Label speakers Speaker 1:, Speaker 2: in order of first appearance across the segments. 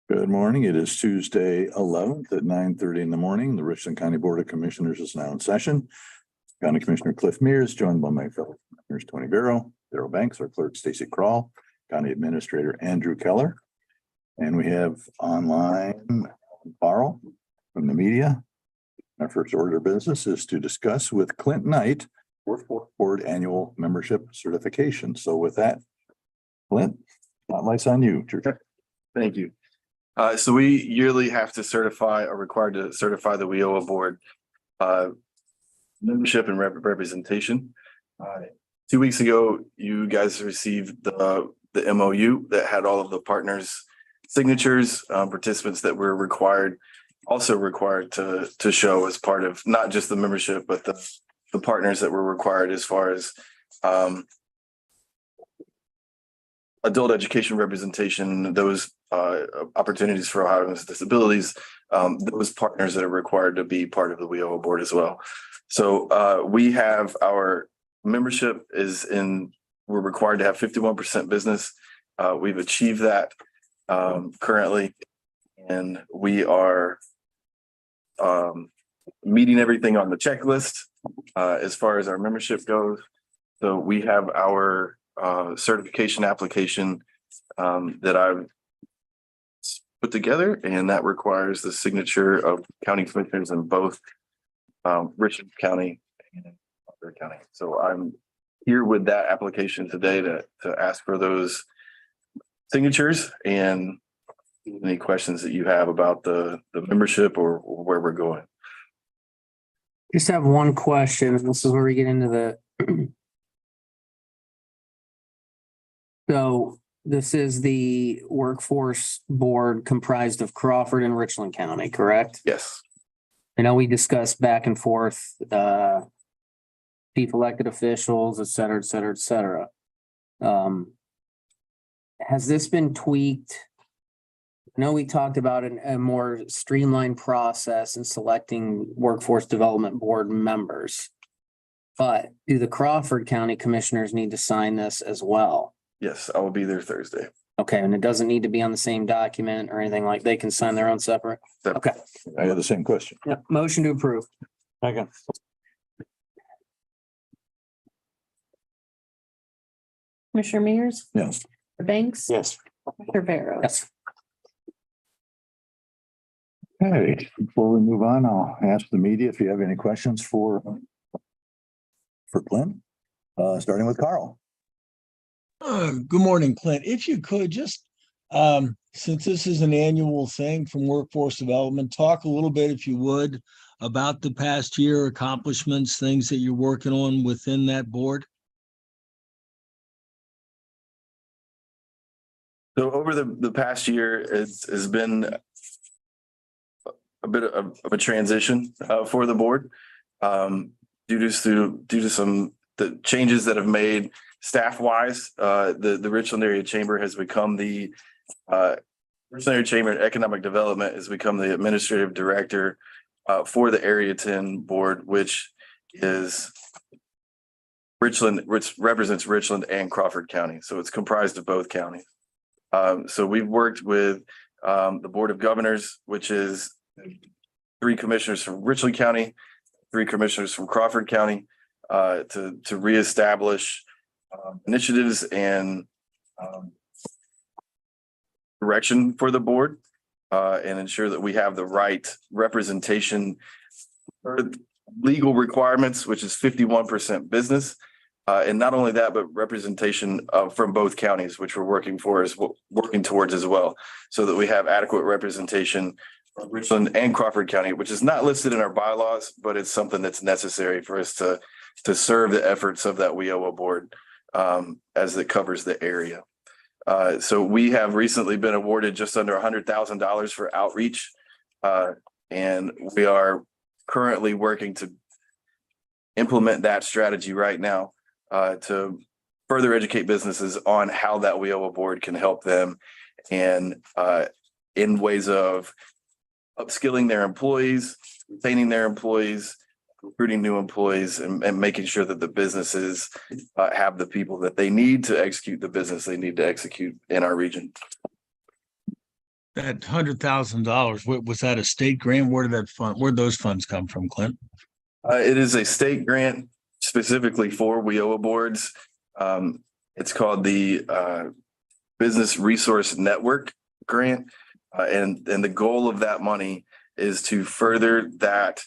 Speaker 1: Good morning. It is Tuesday, 11th at 9:30 in the morning. The Richland County Board of Commissioners is now in session. County Commissioner Cliff Mears, joined by my fellow commissioners, Tony Barrow, Darrell Banks, our clerk, Stacy Crawl, County Administrator Andrew Keller. And we have online Carl from the media. Our first order of business is to discuss with Clint Knight Workforce Board Annual Membership Certification. So with that, Clint, spotlight's on you.
Speaker 2: Thank you. So we yearly have to certify or required to certify the WIOA board membership and representation. 2 weeks ago, you guys received the MOU that had all of the partners' signatures, participants that were also required to show as part of not just the membership, but the partners that were required as far as adult education representation, those opportunities for Ohioans with disabilities, those partners that are required to be part of the WIOA board as well. So we have our membership we're required to have 51% business. We've achieved that currently, and we are meeting everything on the checklist as far as our membership goes. So we have our certification application that I've put together, and that requires the signature of county commissioners in both Richland County and Crawford County. So I'm here with that application today to ask for those signatures and any questions that you have about the membership or where we're going.
Speaker 3: Just have one question, and this is where we get into the. So this is the workforce board comprised of Crawford and Richland County, correct?
Speaker 2: Yes.
Speaker 3: I know we discussed back and forth, chief elected officials, et cetera, et cetera, et cetera. Has this been tweaked? I know we talked about a more streamlined process in selecting workforce development board members. But do the Crawford County commissioners need to sign this as well?
Speaker 2: Yes, I will be there Thursday.
Speaker 3: Okay, and it doesn't need to be on the same document or anything like, they can sign their own separate? Okay,
Speaker 1: I had the same question.
Speaker 3: yeah, motion to approve.
Speaker 1: Second.
Speaker 4: Commissioner Mears,
Speaker 1: Yes.
Speaker 4: Banks.
Speaker 3: Yes.
Speaker 4: Commissioner Barrow.
Speaker 3: Yes.
Speaker 1: Okay, before we move on, I'll ask the media if you have any questions for Clint, starting with Carl.
Speaker 5: Good morning, Clint. If you could just, since this is an annual thing from Workforce Development, talk a little bit, if you would, about the past year accomplishments, things that you're working on within that board.
Speaker 2: So over the past year, it's been a bit of a transition for the board due to some the changes that have made staff wise. The Richland Area Chamber has become the Richland Area Chamber Economic Development has become the administrative director for the Area 10 board, which is Richland, which represents Richland and Crawford County. So it's comprised of both counties. So we've worked with the Board of Governors, which is 3 commissioners from Richland County, 3 commissioners from Crawford County, to reestablish initiatives and direction for the board and ensure that we have the right representation for legal requirements, which is 51% business. And not only that, but representation from both counties, which we're working towards as well, so that we have adequate representation from Richland and Crawford County, which is not listed in our bylaws, but it's something that's necessary for us to serve the efforts of that WIOA board as it covers the area. So we have recently been awarded just under $100,000 for outreach, and we are currently working to implement that strategy right now to further educate businesses on how that WIOA board can help them and in ways of upskilling their employees, retaining their employees, recruiting new employees, and making sure that the businesses have the people that they need to execute the business they need to execute in our region.
Speaker 5: that $100,000, was that a state grant? Where'd those funds come from, Clint?
Speaker 2: It is a state grant specifically for WIOA boards. It's called the Business Resource Network Grant. And the goal of that money is to further that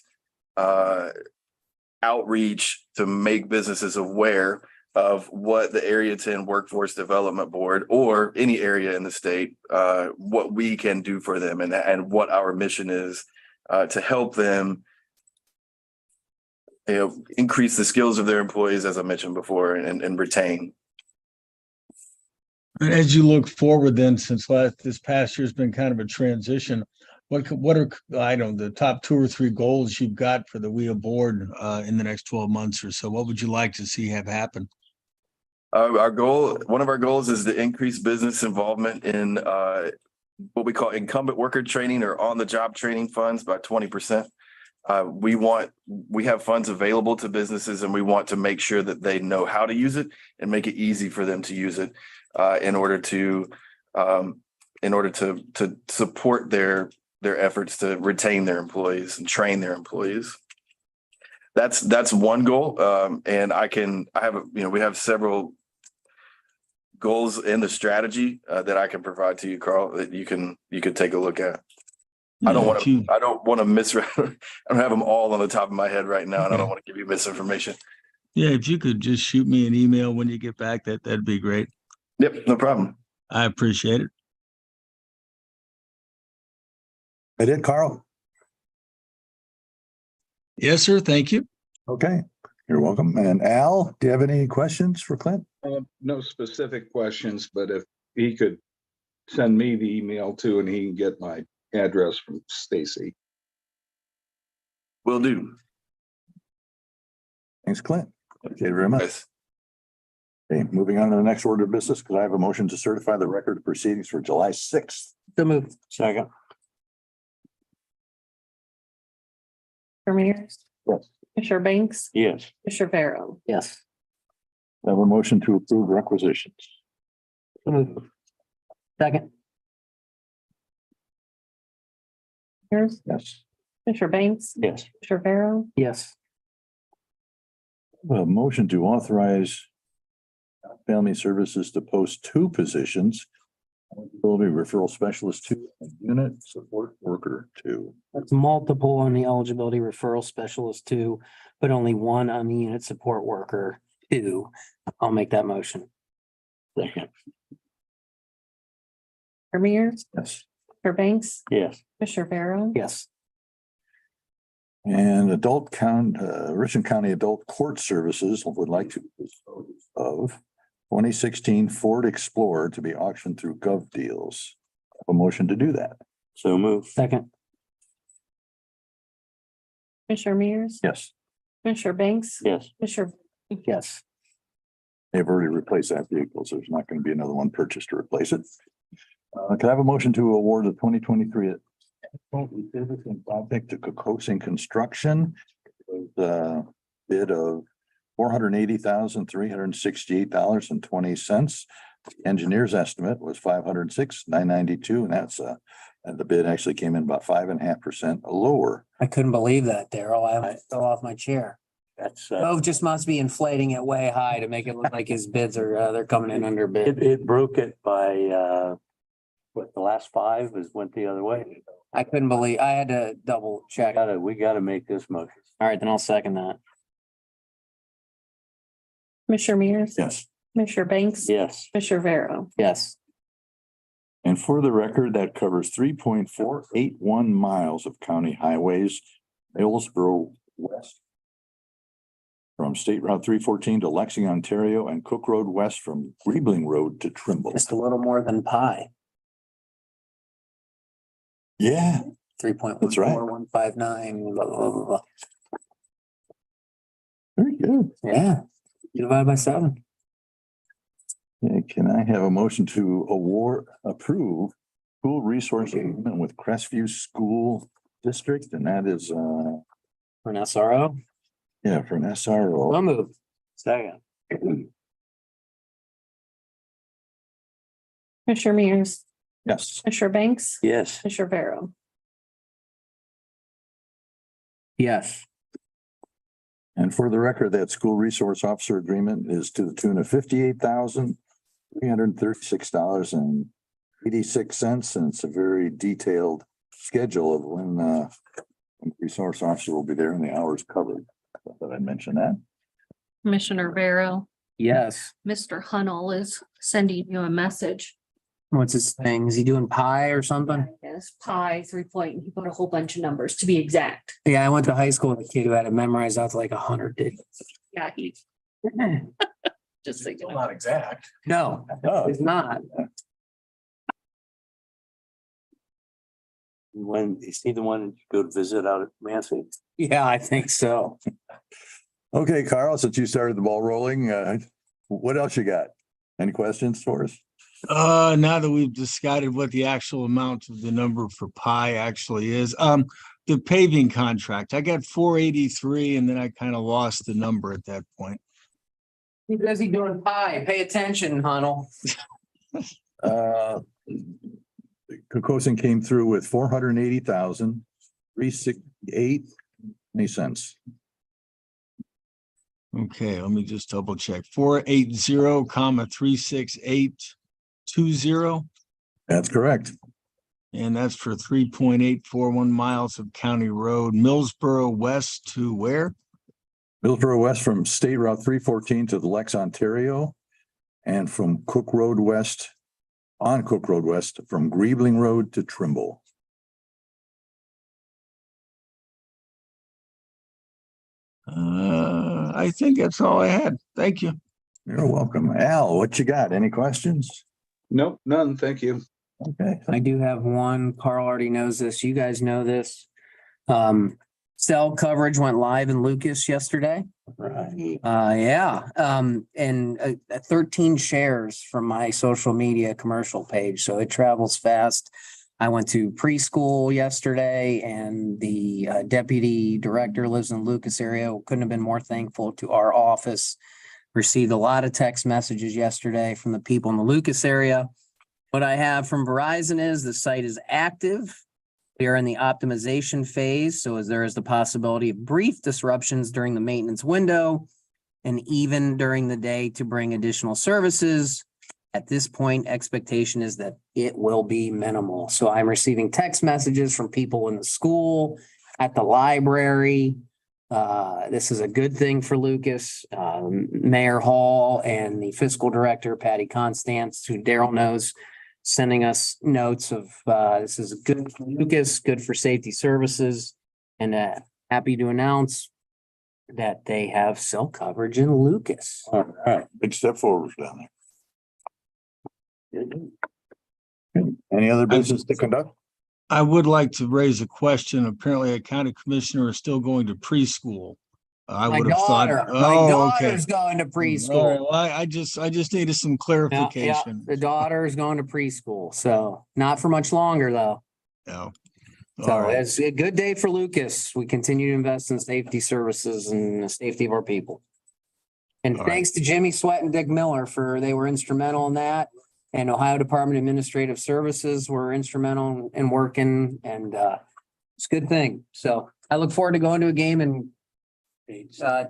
Speaker 2: outreach to make businesses aware of what the Area 10 Workforce Development Board or any area in the state, what we can do for them and what our mission is to help them increase the skills of their employees, as I mentioned before, and retain.
Speaker 5: And as you look forward then, since this past year's been kind of a transition, what are, I don't know, the top 2 or 3 goals you've got for the WIA board in the next 12 months or so? What would you like to see have happen?
Speaker 2: One of our goals is to increase business involvement in what we call incumbent worker training or on-the-job training funds by 20%. We have funds available to businesses, and we want to make sure that they know how to use it and make it easy for them to use it in order to support their efforts to retain their employees and train their employees. That's one goal. And we have several goals in the strategy that I can provide to you, Carl, that you can take a look at. I don't want to I don't have them all on the top of my head right now, and I don't want to give you misinformation.
Speaker 5: Yeah, if you could just shoot me an email when you get back, that'd be great.
Speaker 2: Yep, no problem.
Speaker 5: I appreciate it.
Speaker 1: I did, Carl.
Speaker 5: Yes, sir. Thank you.
Speaker 1: Okay, you're welcome. And Al, do you have any questions for Clint?
Speaker 6: No specific questions, but if he could send me the email too, and he can get my address from Stacy.
Speaker 2: Will do.
Speaker 1: Thanks, Clint. Appreciate it very much.
Speaker 2: Yes.
Speaker 1: Okay, moving on to the next order of business, because I have a motion to certify the record of proceedings for July 6th.
Speaker 3: So moved.
Speaker 1: Second.
Speaker 4: Commissioner Mears,
Speaker 1: Yes.
Speaker 4: Commissioner Banks,
Speaker 1: Yes.
Speaker 4: Commissioner Vero.
Speaker 3: Yes.
Speaker 1: I have a motion to approve requisitions.
Speaker 3: So moved. Second.
Speaker 4: Mears,
Speaker 1: Yes.
Speaker 4: Commissioner Banks,
Speaker 1: Yes.
Speaker 4: Commissioner Vero.
Speaker 3: Yes.
Speaker 1: A motion to authorize Family Services to post 2 positions. Eligibility referral specialist 2 and unit support worker 2.
Speaker 3: That's multiple on the eligibility referral specialist 2, but only 1 on the unit support worker 2. I'll make that motion.
Speaker 1: Second.
Speaker 4: Commissioner Mears,
Speaker 1: Yes.
Speaker 4: Commissioner Banks,
Speaker 1: Yes.
Speaker 4: Commissioner Vero.
Speaker 3: Yes.
Speaker 1: And Richland County Adult Court Services would like to dispose of 2016 Ford Explorer to be auctioned through Gov Deals. A motion to do that. So move.
Speaker 3: Second.
Speaker 4: Commissioner Mears,
Speaker 1: Yes.
Speaker 4: Commissioner Banks,
Speaker 1: Yes.
Speaker 4: Commissioner.
Speaker 3: Yes.
Speaker 1: They've already replaced that vehicle, so there's not going to be another one purchased to replace it. Can I have a motion to award the 2023 project to Kokosing Construction? The bid of $480,368.20. Engineer's estimate was $506,992, and and the bid actually came in about 5.5% lower.
Speaker 3: I couldn't believe that, Daryl. I fell off my chair.
Speaker 1: That's
Speaker 3: Oh, just must be inflating it way high to make it look like his bids are, they're coming in under bid.
Speaker 7: It broke it by, the last 5 went the other way.
Speaker 3: I couldn't believe, I had to double check. All
Speaker 7: We gotta make this motion.
Speaker 3: right, then I'll second that.
Speaker 4: Commissioner Mears,
Speaker 1: Yes.
Speaker 4: Commissioner Banks,
Speaker 7: Yes.
Speaker 4: Commissioner Vero.
Speaker 3: Yes.
Speaker 1: And for the record, that covers 3.481 miles of county highways, Hillsborough West from State Route 314 to Lexington, Ontario, and Cook Road West from Griebling Road to Trimble.
Speaker 3: Just a little more than pi.
Speaker 1: Yeah,
Speaker 3: 3.14159, blah, blah, blah, blah.
Speaker 1: very good.
Speaker 3: Yeah. You divide by 7.
Speaker 1: Okay, can I have a motion to approve school resource agreement with Crestview School District? And that is,
Speaker 3: For an SRO?
Speaker 1: for an SRO.
Speaker 3: I'll move.
Speaker 7: Second.
Speaker 4: Commissioner Mears,
Speaker 1: Yes.
Speaker 4: Commissioner Banks,
Speaker 7: Yes.
Speaker 4: Commissioner Vero.
Speaker 3: Yes.
Speaker 1: And for the record, that school resource officer agreement is to the tune of $58,336.86. And it's a very detailed schedule of when the resource officer will be there and the hours covered. I thought I'd mention that.
Speaker 8: Commissioner Vero,
Speaker 3: Yes.
Speaker 8: Mr. Hunnell is sending you a message.
Speaker 3: What's his thing? Is he doing pie or something?
Speaker 8: Yes, pi, 3 point, and he put a whole bunch of numbers to be exact.
Speaker 3: Yeah, I went to high school with a kid who had it memorized out to like 100 digits.
Speaker 8: Yeah, he just thinking.
Speaker 1: Not exact.
Speaker 3: No, it's not.
Speaker 7: When, is he the one you go to visit out at Mancy?
Speaker 3: Yeah, I think so.
Speaker 1: Okay, Carl, since you started the ball rolling, what else you got? Any questions for us?
Speaker 5: Now that we've decided what the actual amount of the number for pi actually is, the paving contract, I got 483 and then I kind of lost the number at that point.
Speaker 3: He says he's doing pie. Pay attention, Hunnell.
Speaker 1: Kokosin came through with 480,368.20.
Speaker 5: Okay, let me just double check. 480 comma 36820.
Speaker 1: That's correct.
Speaker 5: And that's for 3.841 miles of county road, Millsboro West to where?
Speaker 1: Millsboro West from State Route 314 to the Lex, Ontario. And from Cook Road West, on Cook Road West, from Griebling Road to Trimble.
Speaker 5: I think that's all I had. Thank you.
Speaker 1: You're welcome. Al, what you got? Any questions?
Speaker 6: Nope, none, thank you.
Speaker 1: Okay.
Speaker 3: I do have one. Carl already knows this. You guys know this. Cell coverage went live in Lucas yesterday.
Speaker 7: Right.
Speaker 3: Yeah, and 13 shares from my social media commercial page, so it travels fast. I went to preschool yesterday and the deputy director lives in Lucas area. Couldn't have been more thankful to our office. Received a lot of text messages yesterday from the people in the Lucas area. What I have from Verizon is the site is active. We are in the optimization phase, so as there is the possibility of brief disruptions during the maintenance window and even during the day to bring additional services. At this point, expectation is that it will be minimal. So I'm receiving text messages from people in the school, at the library. This is a good thing for Lucas. Mayor Hall and the fiscal director, Patty Constance, who Daryl knows, sending us notes of this is good for Lucas, good for safety services, and happy to announce that they have cell coverage in Lucas.
Speaker 1: All right. Big step forward down there. Any other business to conduct?
Speaker 5: I would like to raise a question. Apparently a county commissioner is still going to preschool. I
Speaker 3: My
Speaker 5: would have thought.
Speaker 3: daughter, my
Speaker 5: Oh, okay.
Speaker 3: daughter's going to
Speaker 5: All right,
Speaker 3: preschool.
Speaker 5: well, I just needed some
Speaker 3: Yeah,
Speaker 5: clarification.
Speaker 3: the daughter is going to preschool, so not for much longer though.
Speaker 5: No.
Speaker 3: So
Speaker 5: All right.
Speaker 3: it's a good day for Lucas. We continue to invest in safety services and the safety of our people. And
Speaker 5: All right.
Speaker 3: thanks to Jimmy Sweat and Dick Miller they were instrumental in that. And Ohio Department of Administrative Services were instrumental in working and it's a good thing. So I look forward to going to a game and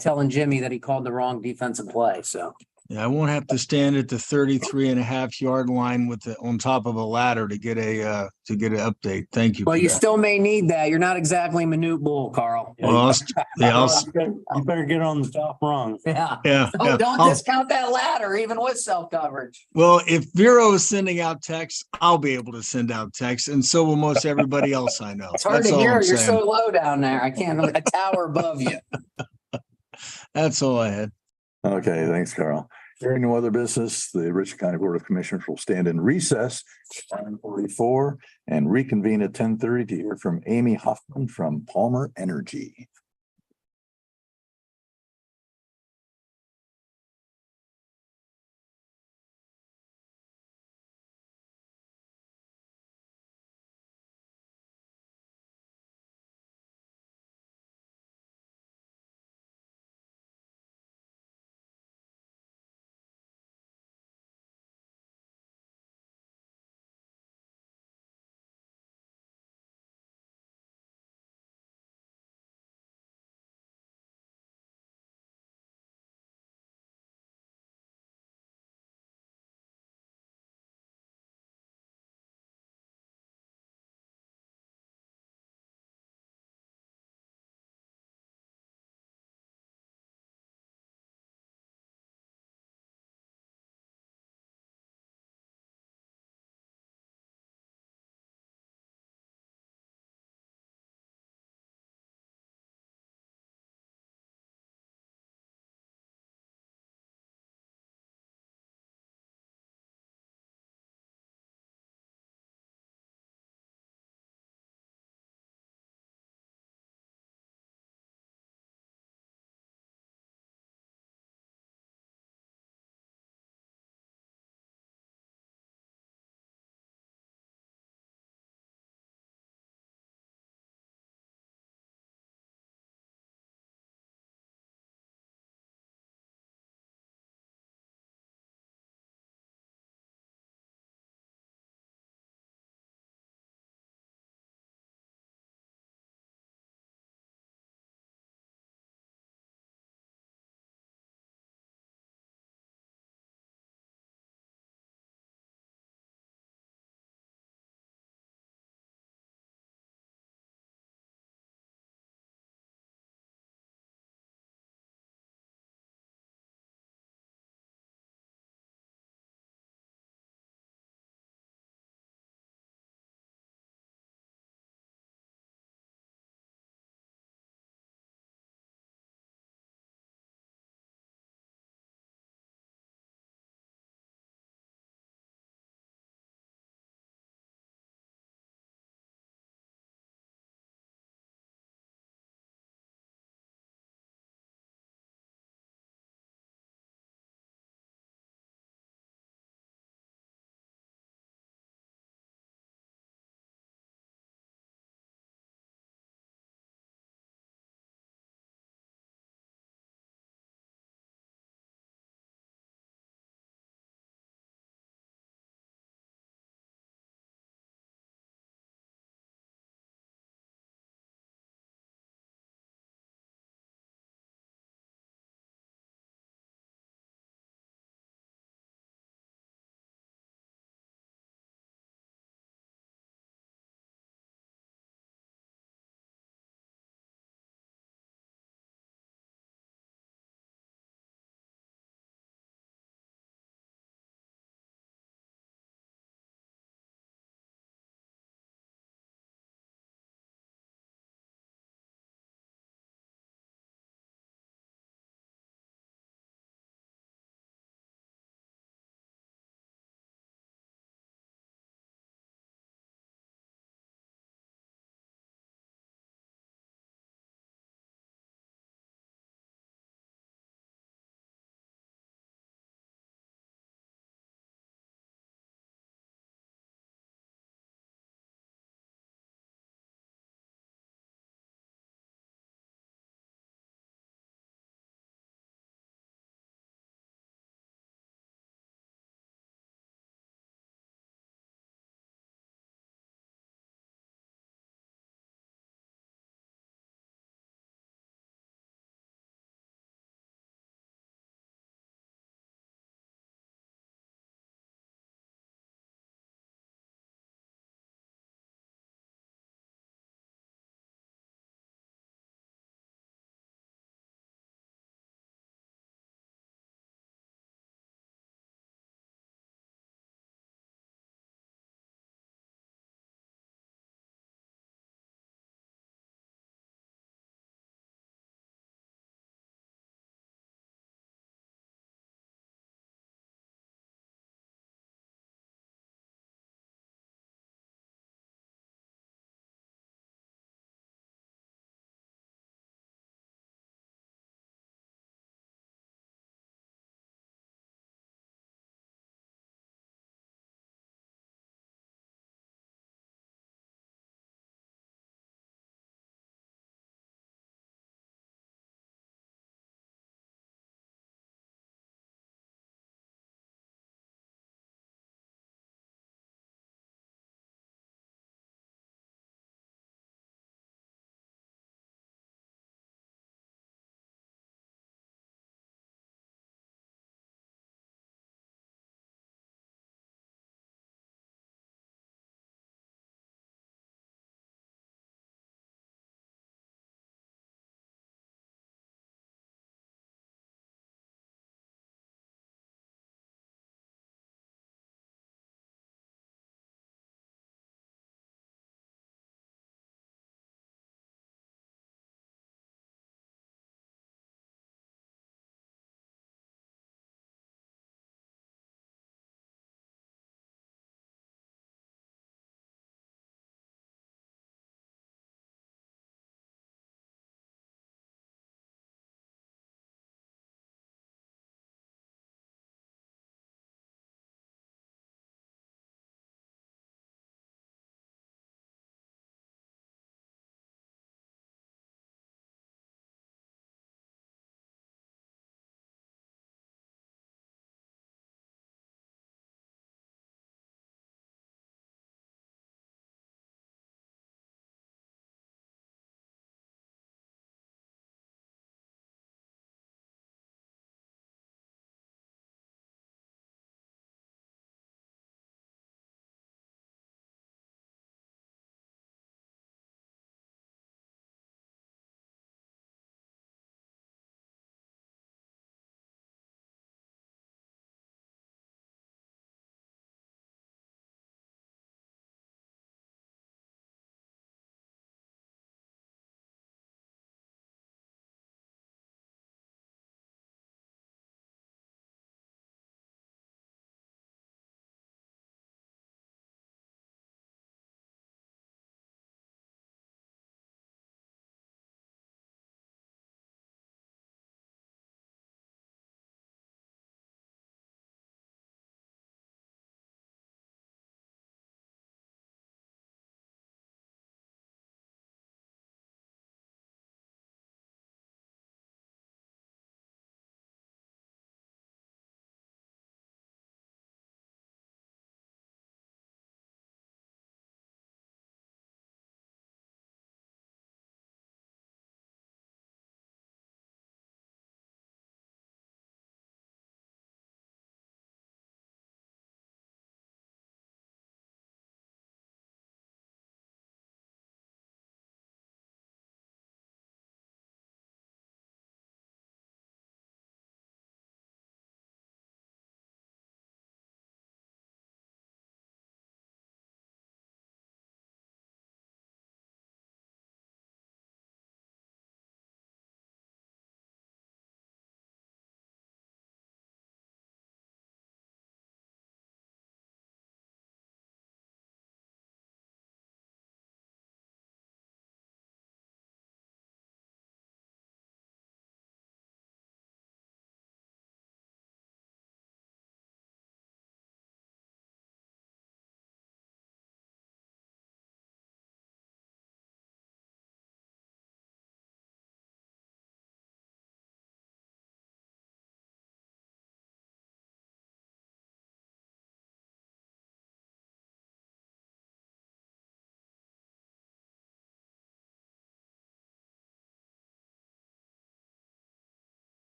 Speaker 3: telling Jimmy that he called the wrong defensive play. So
Speaker 5: Yeah, I won't have to stand at the 33.5 yard line with on top of a ladder to get an update. Thank you.
Speaker 3: well,
Speaker 5: for
Speaker 3: you
Speaker 5: that.
Speaker 3: still may need that. You're not exactly Manute Bull, Carl.
Speaker 5: Well,
Speaker 7: You better get on the top rung.
Speaker 3: Yeah.
Speaker 5: yeah.
Speaker 3: Oh,
Speaker 5: yeah.
Speaker 3: don't
Speaker 5: I'll-
Speaker 3: discount that ladder, even with self-coverage.
Speaker 5: Well, if Vero is sending out texts, I'll be able to send out texts, and so will most everybody else I know.
Speaker 3: It's hard
Speaker 5: That's
Speaker 3: to
Speaker 5: all
Speaker 3: hear.
Speaker 5: I'm
Speaker 3: You're
Speaker 5: saying.
Speaker 3: so low down there. I can't, a tower above you.
Speaker 5: That's all I had.
Speaker 1: Okay, thanks, Carl. Hearing no other business, the Richland County Board of Commissioners will stand in recess at 9:44 and reconvene at 10:30 to hear from Amy Hoffman from Palmer Energy.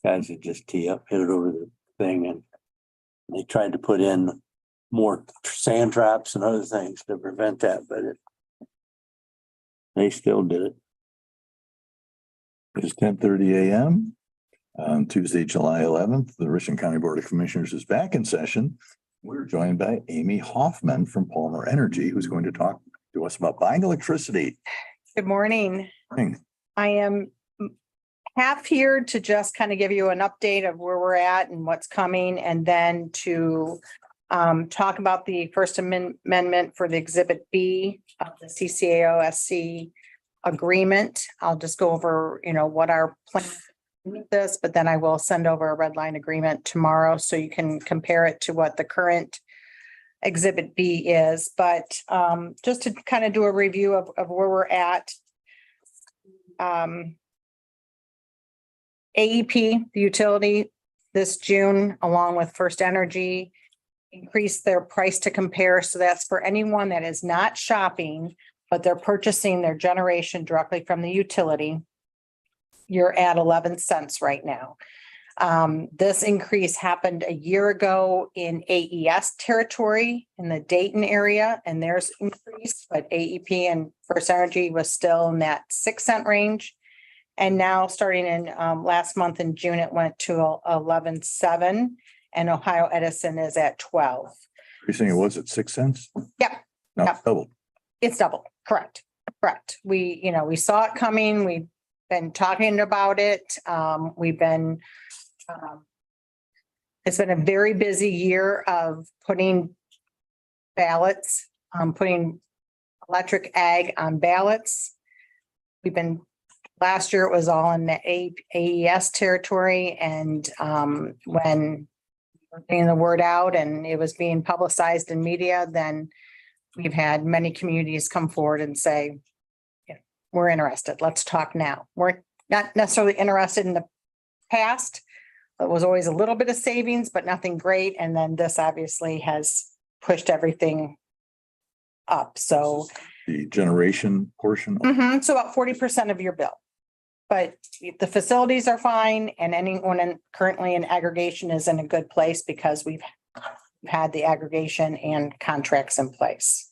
Speaker 7: guys that just tee up, hit it over the thing, and they tried to put in more sand traps and other things to prevent that, but they still did it.
Speaker 1: It's 10:30 a.m. On Tuesday, July 11th. The Richland County Board of Commissioners is back in session. We're joined by Amy Hoffman from Palmer Energy, who's going to talk to us about buying electricity.
Speaker 9: Good morning.
Speaker 1: Morning.
Speaker 9: I am half here to just kind of give you an update of where we're at and what's coming, and then to talk about the First Amendment for the Exhibit B of the CCAO-SC agreement. I'll just go over, what our plan with this, but then I will send over a red line agreement tomorrow so you can compare it to what the current Exhibit B is. But just to kind of do a review of where we're at. AEP, the utility, this June, along with First Energy, increased their price to compare. So that's for anyone that is not shopping, but they're purchasing their generation directly from the utility. You're at 11 cents right now. This increase happened a year ago in AES territory in the Dayton area, and there's increase, but AEP and First Energy was still in that 6 cent range. And now starting in last month in June, it went to 11.7, and Ohio Edison is at 12.
Speaker 1: You're saying it was at 6 cents?
Speaker 9: Yep.
Speaker 1: No,
Speaker 9: Yep.
Speaker 1: doubled.
Speaker 9: It's double. Correct. We saw it coming. We've been talking about it. It's been a very busy year of putting ballots, putting electric ag on ballots. Last year it was all in the AES territory, and when getting the word out and it was being publicized in media, then we've had many communities come forward and say, we're interested. Let's talk now. We're not necessarily interested in the past. It was always a little bit of savings, but nothing great. And then this obviously has pushed everything up. So,
Speaker 1: The generation portion.
Speaker 9: so about 40% of your bill. But the facilities are fine, and anyone currently in aggregation is in a good place because we've had the aggregation and contracts in place.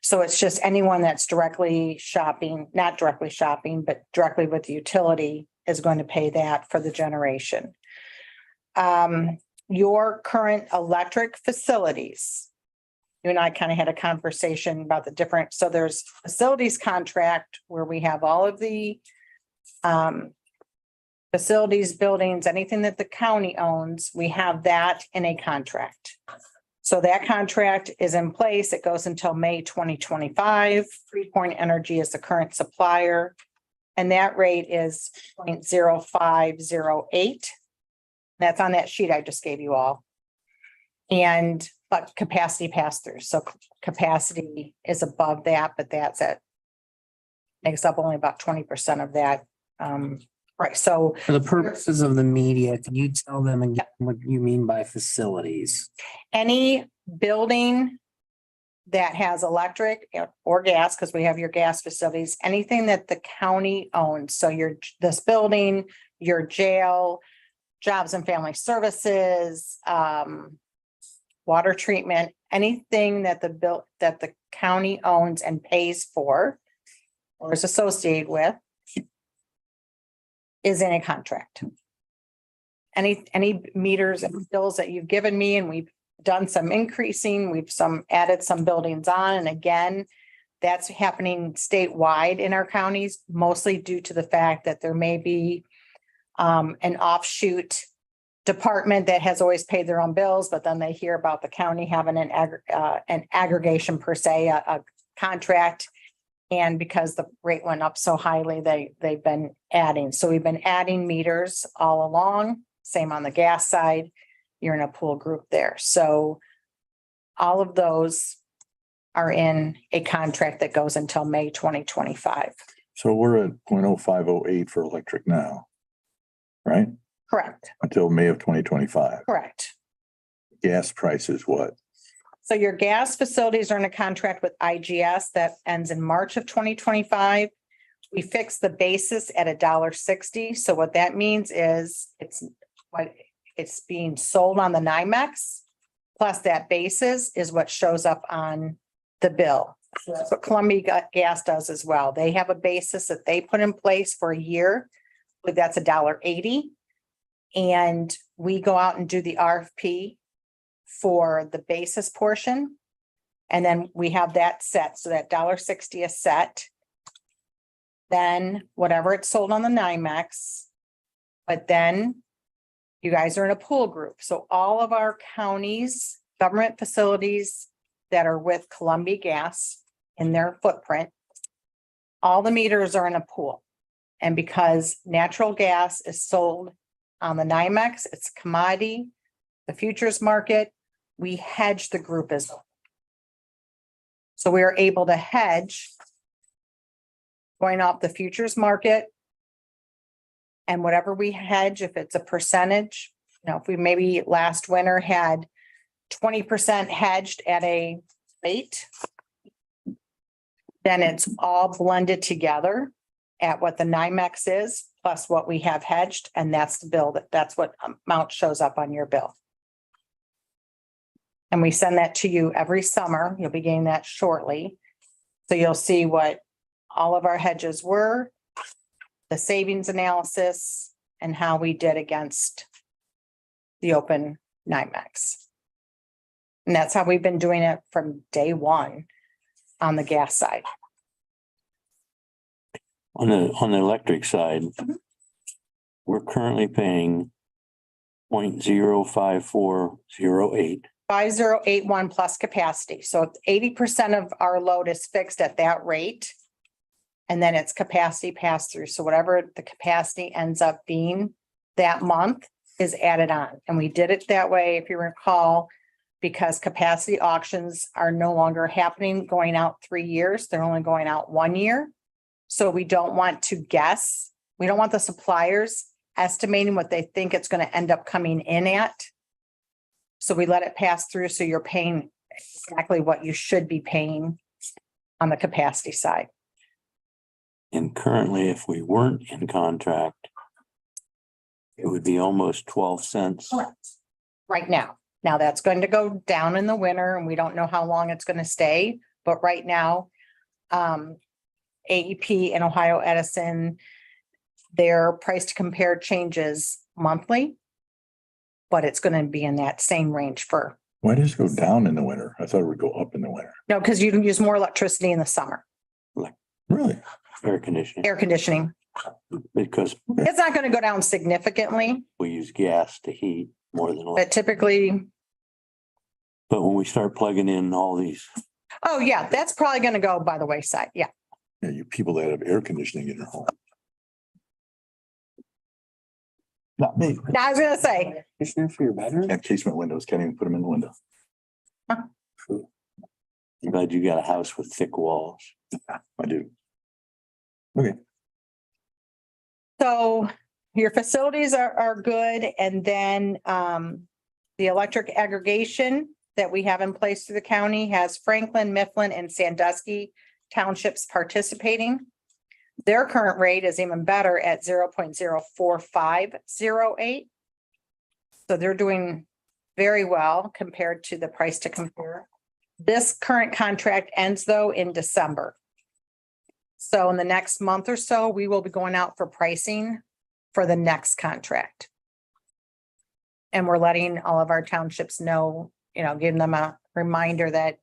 Speaker 9: So it's just anyone that's directly shopping, not directly shopping, but directly with the utility is going to pay that for the generation. Your current electric facilities, you and I kind of had a conversation about the different, so there's facilities contract where we have all of the facilities, buildings, anything that the county owns, we have that in a contract. So that contract is in place. It goes until May 2025. Freepoint Energy is the current supplier, and that rate is 0.0508. That's on that sheet I just gave you all. But capacity pass-through. So capacity is above that, but makes up only about 20% of that. Right. So
Speaker 3: For the purposes of the media, can you tell them again what you mean by facilities?
Speaker 9: any building that has electric or gas, because we have your gas facilities, anything that the county owns. So this building, your jail, jobs and family services, water treatment, anything that the county owns and pays for or is associated with is in a contract. Any meters and bills that you've given me, and we've done some increasing, we've added some buildings on, and again, that's happening statewide in our counties, mostly due to the fact that there may be an offshoot department that has always paid their own bills, but then they hear about the county having an aggregation per se, a contract. And because the rate went up so highly, they've been adding. So we've been adding meters all along. Same on the gas side. You're in a pool group there. So all of those are in a contract that goes until May 2025.
Speaker 1: So we're at 0.0508 for electric now, right?
Speaker 9: Correct.
Speaker 1: Until May of 2025.
Speaker 9: Correct.
Speaker 1: Gas price is what?
Speaker 9: So your gas facilities are in a contract with IGS that ends in March of 2025. We fix the basis at $1.60. So what that means is it's what it's being sold on the NYMEX, plus that basis is what shows up on the bill. So that's what Columbia Gas does as well. They have a basis that they put in place for a year, but that's $1.80. And we go out and do the RFP for the basis portion. And then we have that set, so that $1.60 is set. Then whatever it's sold on the NYMEX. But then you guys are in a pool group. So all of our counties, government facilities that are with Columbia Gas in their footprint, all the meters are in a pool. And because natural gas is sold on the NYMEX, it's commodity, the futures market, we hedge the group as well. So we are able to hedge going off the futures market. And whatever we hedge, if it's a percentage, if we maybe last winter had 20% hedged at a rate, then it's all blended together at what the NYMEX is, plus what we have hedged, and that's the bill, that's what amount shows up on your bill. And we send that to you every summer. You'll be getting that shortly. So you'll see what all of our hedges were, the savings analysis, and how we did against the open NYMEX. And that's how we've been doing it from day one on the gas side.
Speaker 7: On the electric side, we're currently paying 0.05408.
Speaker 9: 5081 plus capacity. So 80% of our load is fixed at that rate. And then it's capacity pass through. So whatever the capacity ends up being that month is added on. And we did it that way, if you recall, because capacity auctions are no longer happening going out 3 years. They're only going out 1 year. So we don't want to guess. We don't want the suppliers estimating what they think it's going to end up coming in at. So we let it pass through. So you're paying exactly what you should be paying on the capacity side.
Speaker 7: And currently, if we weren't in contract, it would be almost 12 cents.
Speaker 9: Right now. Now that's going to go down in the winter and we don't know how long it's going to stay. But right now, AEP and Ohio Edison, their price to compare changes monthly. But it's going to be in that same range for.
Speaker 1: Why does it go down in the winter? I thought it would go up in the winter.
Speaker 9: No, because you can use more electricity in the summer,
Speaker 1: Really?
Speaker 7: Air conditioning,
Speaker 9: air conditioning.
Speaker 7: because
Speaker 9: It's not going to go down significantly,
Speaker 7: we use gas to heat more than electric.
Speaker 9: but typically,
Speaker 7: But when we start plugging in all these,
Speaker 9: oh yeah, that's probably going to go by the wayside. Yeah.
Speaker 1: Yeah, you people that have air conditioning in your home. Not me.
Speaker 9: Now I was going to say,
Speaker 3: Commissioner, for your bedroom?
Speaker 1: Have casement windows, can't even put them in the window.
Speaker 7: I'm glad you got a house with thick walls.
Speaker 1: I do. Okay,
Speaker 9: so your facilities are good. And then the electric aggregation that we have in place through the county has Franklin, Mifflin, and Sandusky townships participating. Their current rate is even better at 0.04508. So they're doing very well compared to the price to compare. This current contract ends though in December. So in the next month or so, we will be going out for pricing for the next contract. And we're letting all of our townships know, giving them a reminder that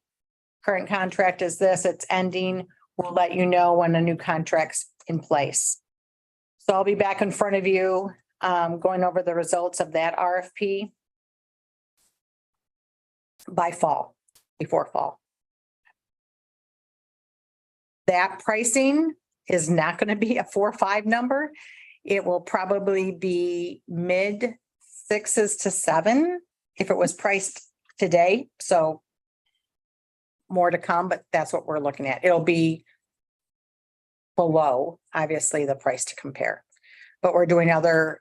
Speaker 9: current contract is this, it's ending. We'll let you know when a new contract's in place. So I'll be back in front of you, going over the results of that RFP by fall, before fall. That pricing is not going to be a 4 or 5 number. It will probably be mid 6s to 7 if it was priced today. So more to come, but that's what we're looking at. It'll be below, obviously, the price to compare. But we're doing other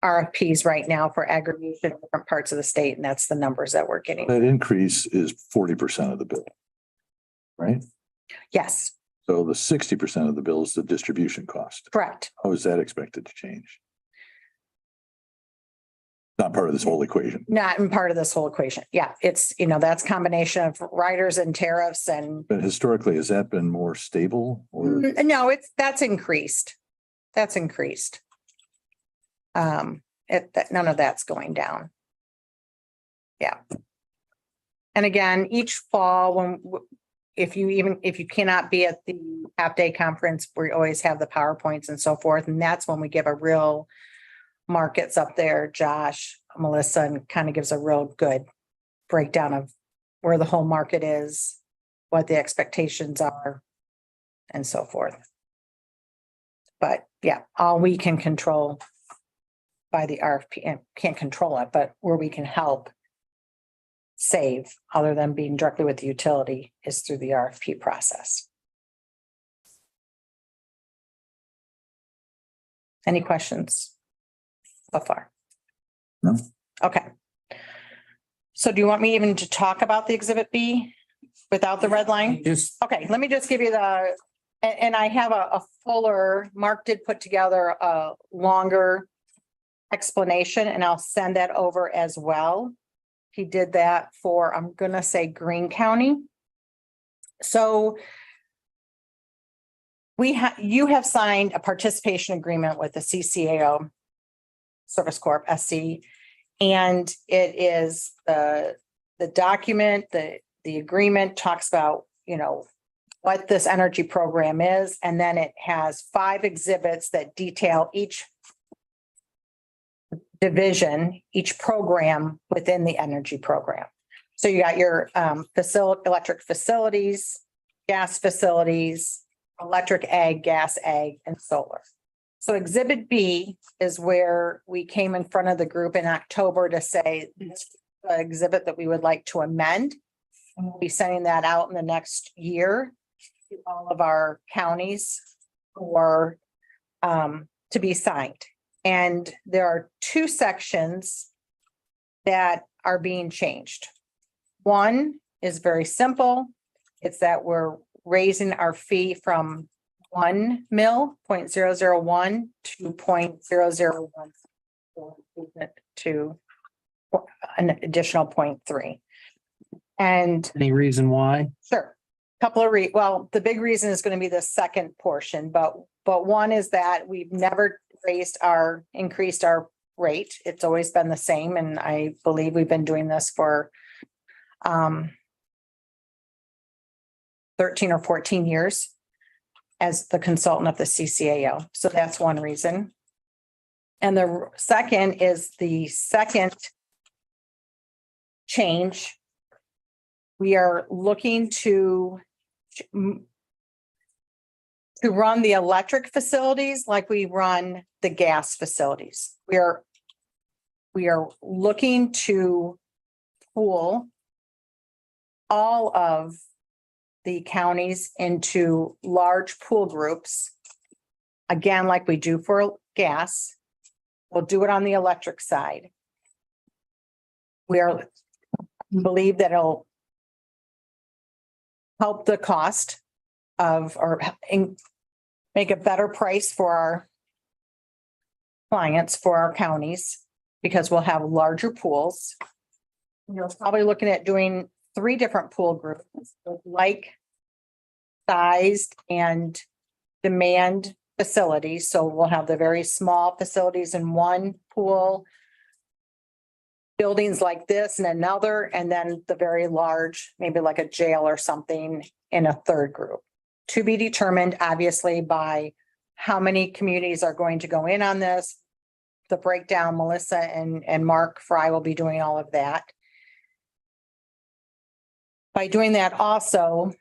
Speaker 9: RFPs right now for aggregation in different parts of the state, and that's the numbers that we're getting.
Speaker 1: that increase is 40% of the bill. Right?
Speaker 9: Yes,
Speaker 1: So the 60% of the bill is the distribution cost.
Speaker 9: correct.
Speaker 1: How is that expected to change? Not part of this whole equation.
Speaker 9: not in part of this whole equation. Yeah, it's, that's a combination of riders and tariffs and
Speaker 1: But historically, has that been more stable or?
Speaker 9: no, that's increased. That's increased. None of that's going down. Yeah. And again, each fall, if you cannot be at the half-day conference, we always have the PowerPoints and so forth, and that's when we give a real markets up there, Josh, Melissa, and kind of gives a real good breakdown of where the whole market is, what the expectations are, and so forth. But yeah, all we can control by the RFP, and can't control it, but where we can help save, other than being directly with the utility, is through the RFP process. Any questions so far?
Speaker 1: No.
Speaker 9: Okay. So do you want me even to talk about the Exhibit B without the red line?
Speaker 3: Just,
Speaker 9: Okay, let me just give you and I have a fuller, Mark did put together a longer explanation, and I'll send that over as well. He did that for, I'm gonna say, Greene County. So you have signed a participation agreement with the CCAO, Service Corp, SC, and it is the document, the agreement talks about, what this energy program is, and then it has 5 exhibits that detail each division, each program within the energy program. So you got your electric facilities, gas facilities, electric ag, gas ag, and solar. So Exhibit B is where we came in front of the group in October to say this is the exhibit that we would like to amend. And we'll be sending that out in the next year to all of our counties for to be signed. And there are 2 sections that are being changed. One is very simple. It's that we're raising our fee from 1 mil, 0.001 to 0.001 to an additional 0.3. And
Speaker 3: any reason why?
Speaker 9: sure, well, the big reason is going to be the second portion, but one is that we've never increased our rate. It's always been the same, and I believe we've been doing this for 13 or 14 years as the consultant of the CCAO. So that's one reason. And the second is the second change. We are looking to run the electric facilities like we run the gas facilities. We are looking to pool all of the counties into large pool groups. Again, like we do for gas, we'll do it on the electric side. We believe that it'll help the cost of, or make a better price for our clients, for our counties, because we'll have larger pools. You're probably looking at doing 3 different pool groups, like sized and demand facilities. So we'll have the very small facilities in one pool, buildings like this in another, and then the very large, maybe like a jail or something, in a third group. To be determined, obviously, by how many communities are going to go in on this. The breakdown, Melissa and Mark Fry will be doing all of that. By doing that also,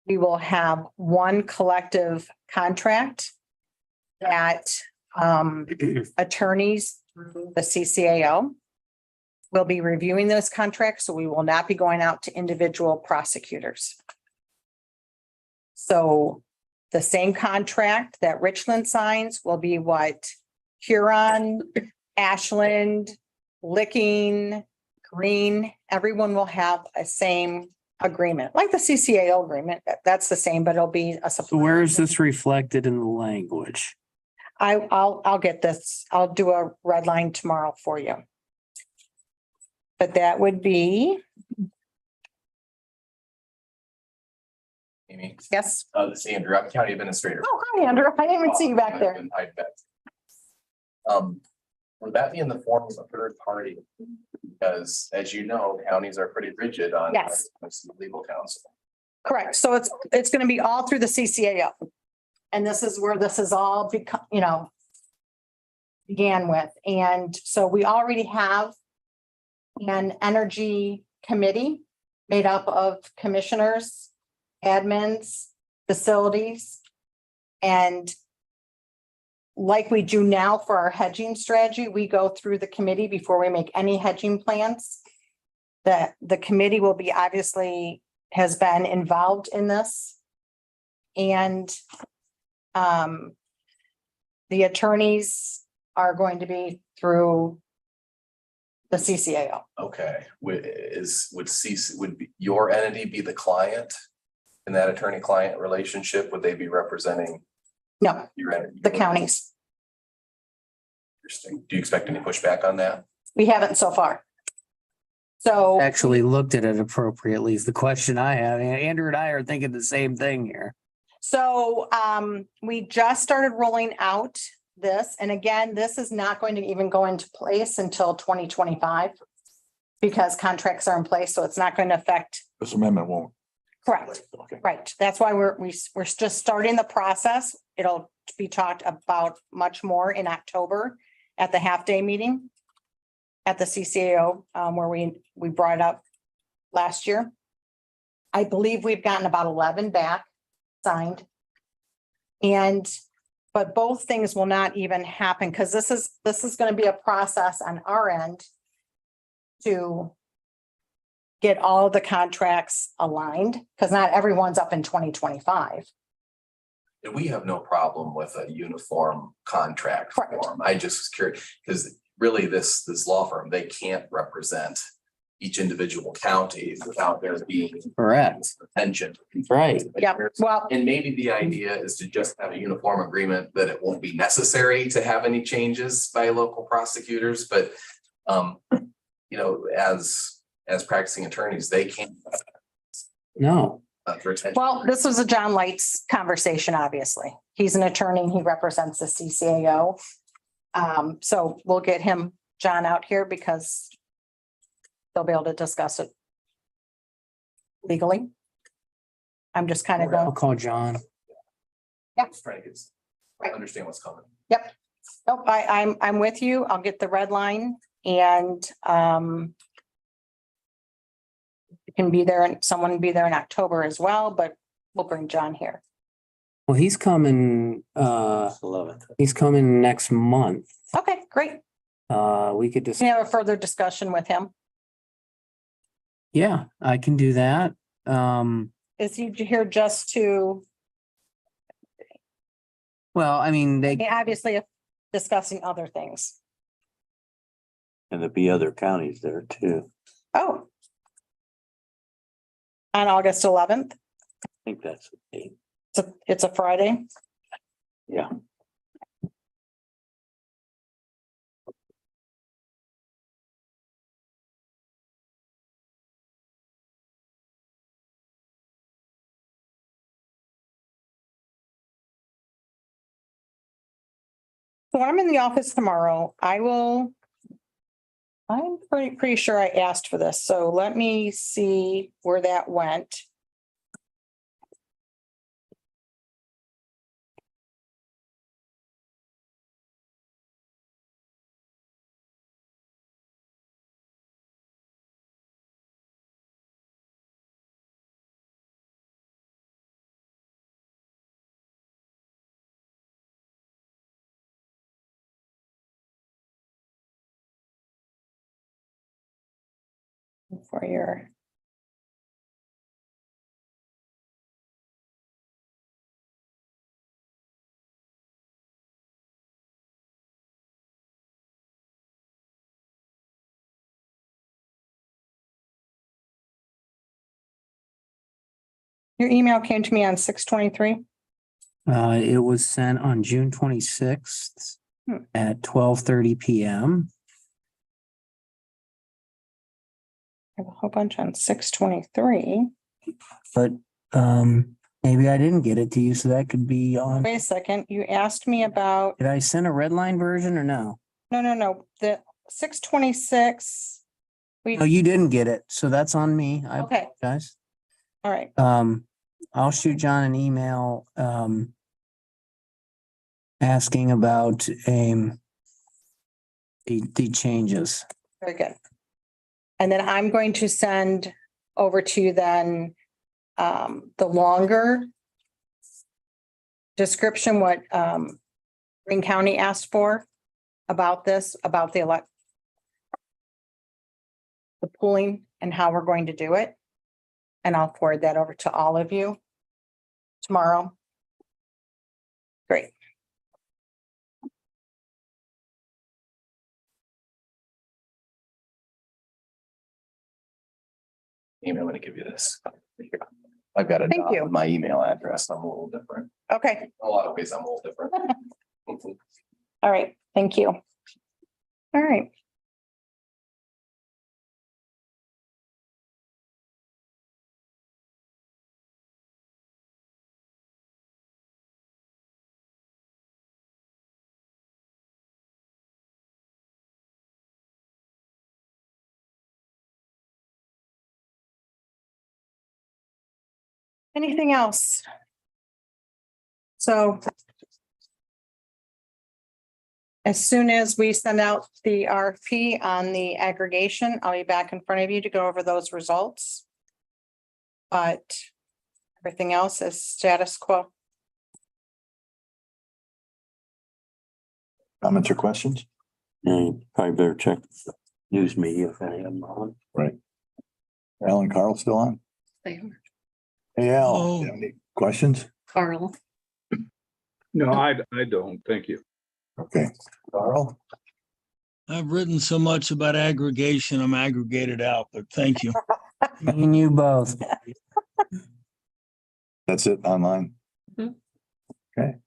Speaker 9: we will have one collective contract that attorneys through the CCAO will be reviewing those contracts, so we will not be going out to individual prosecutors. So the same contract that Richland signs will be what Huron, Ashland, Licking, Greene, everyone will have a same agreement, like the CCAO agreement. That's the same, but it'll be a.
Speaker 3: So where is this reflected in the language?
Speaker 9: I'll get this. I'll do a red line tomorrow for you. But that would be,
Speaker 10: Amy,
Speaker 9: yes.
Speaker 10: this is Andrew, I'm County Administrator.
Speaker 9: Oh, hi, Andrew. I didn't even see you back there.
Speaker 10: I bet. Would that be in the form of a third party? Because as you know, counties are pretty rigid on.
Speaker 9: Yes.
Speaker 10: Legal counsel.
Speaker 9: Correct. So it's going to be all through the CCAO. And this is where this is all become, began with. And so we already have an energy committee made up of commissioners, admins, facilities. And like we do now for our hedging strategy, we go through the committee before we make any hedging plans. The committee will be obviously has been involved in this. And the attorneys are going to be through the CCAO.
Speaker 10: Okay, would your entity be the client in that attorney-client relationship? Would they be representing
Speaker 9: No,
Speaker 10: your entity?
Speaker 9: the counties.
Speaker 10: Interesting. Do you expect any pushback on that?
Speaker 9: We haven't so far. So,
Speaker 3: Actually looked at it appropriately is the question I have. Andrew and I are thinking the same thing here.
Speaker 9: so we just started rolling out this. And again, this is not going to even go into place until 2025 because contracts are in place. So it's not going to affect.
Speaker 1: This amendment won't.
Speaker 9: Correct.
Speaker 1: Okay.
Speaker 9: Right. That's why we're just starting the process. It'll be talked about much more in October at the half-day meeting at the CCAO, where we brought it up last year. I believe we've gotten about 11 back signed. But both things will not even happen because this is going to be a process on our end to get all the contracts aligned, because not everyone's up in 2025.
Speaker 10: And we have no problem with a uniform contract
Speaker 9: Correct.
Speaker 10: form. I just was curious, because really this law firm, they can't represent each individual county without there being
Speaker 3: Correct.
Speaker 10: tension.
Speaker 3: Right.
Speaker 9: Yeah, well,
Speaker 10: And maybe the idea is to just have a uniform agreement that it won't be necessary to have any changes by local prosecutors, but as practicing attorneys, they can't.
Speaker 3: No.
Speaker 10: Retention.
Speaker 9: well, this was a John Light's conversation, obviously. He's an attorney. He represents the CCAO. So we'll get John out here because they'll be able to discuss it legally. I'm just kind of
Speaker 3: I'll
Speaker 9: going,
Speaker 3: call John.
Speaker 10: Just trying to get,
Speaker 9: Right.
Speaker 10: understand what's coming.
Speaker 9: nope, I'm with you. I'll get the red line and you can be there and someone be there in October as well, but we'll bring John here.
Speaker 3: Well, he's coming,
Speaker 7: 11th.
Speaker 3: he's coming next month.
Speaker 9: Okay, great.
Speaker 3: We could just,
Speaker 9: We have a further discussion with him.
Speaker 3: yeah, I can do that.
Speaker 9: Is he here just to,
Speaker 3: Well, I mean, they,
Speaker 9: obviously discussing other things?
Speaker 7: And there'll be other counties there too.
Speaker 9: Oh. On August 11th,
Speaker 7: I think that's the date.
Speaker 9: it's a Friday.
Speaker 7: Yeah.
Speaker 9: So I'm in the office tomorrow. I'm pretty sure I asked for this, so let me see where that went. For your. Your email came to me on 6/23.
Speaker 3: It was sent on June 26th
Speaker 9: Hmm.
Speaker 3: at 12:30 PM.
Speaker 9: I have a whole bunch on 6/23.
Speaker 3: But maybe I didn't get it to you, so that could be on.
Speaker 9: Wait a second, you asked me about,
Speaker 3: Did I send a red line version or no?
Speaker 9: no, the 6/26.
Speaker 3: No, you didn't get it, so that's on me. I
Speaker 9: Okay,
Speaker 3: apologize.
Speaker 9: all right.
Speaker 3: I'll shoot John an email, asking about, the changes.
Speaker 9: Very good. And then I'm going to send over to you then the longer description, what Green County asked for about this, about the pooling and how we're going to do it. And I'll forward that over to all of you tomorrow. Great.
Speaker 10: Amy, I'm gonna give you this. I've got it
Speaker 9: Thank you.
Speaker 10: on my email address. I'm a little different.
Speaker 9: Okay,
Speaker 10: In a lot of ways, I'm a little different.
Speaker 9: all right, thank you. All right. Anything else? So as soon as we send out the RFP on the aggregation, I'll be back in front of you to go over those results. But everything else is status quo.
Speaker 1: Comments or questions?
Speaker 7: You probably better check the news media if any of them are on.
Speaker 1: Right. Al and Carl still on?
Speaker 8: They are.
Speaker 1: Hey, Al,
Speaker 5: Oh.
Speaker 1: you have any questions?
Speaker 8: Carl.
Speaker 6: No, I don't. Thank you.
Speaker 1: Okay, Carl?
Speaker 5: I've written so much about aggregation, I'm aggregated out, but thank you.
Speaker 3: Me and you both.
Speaker 1: That's it online?
Speaker 8: Mhm.
Speaker 1: Okay.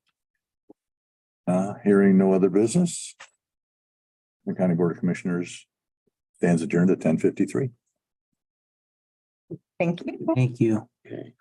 Speaker 1: Hearing no other business. The County Board of Commissioners stands adjourned at 10:53.
Speaker 9: Thank you.
Speaker 3: Thank you.
Speaker 7: Okay.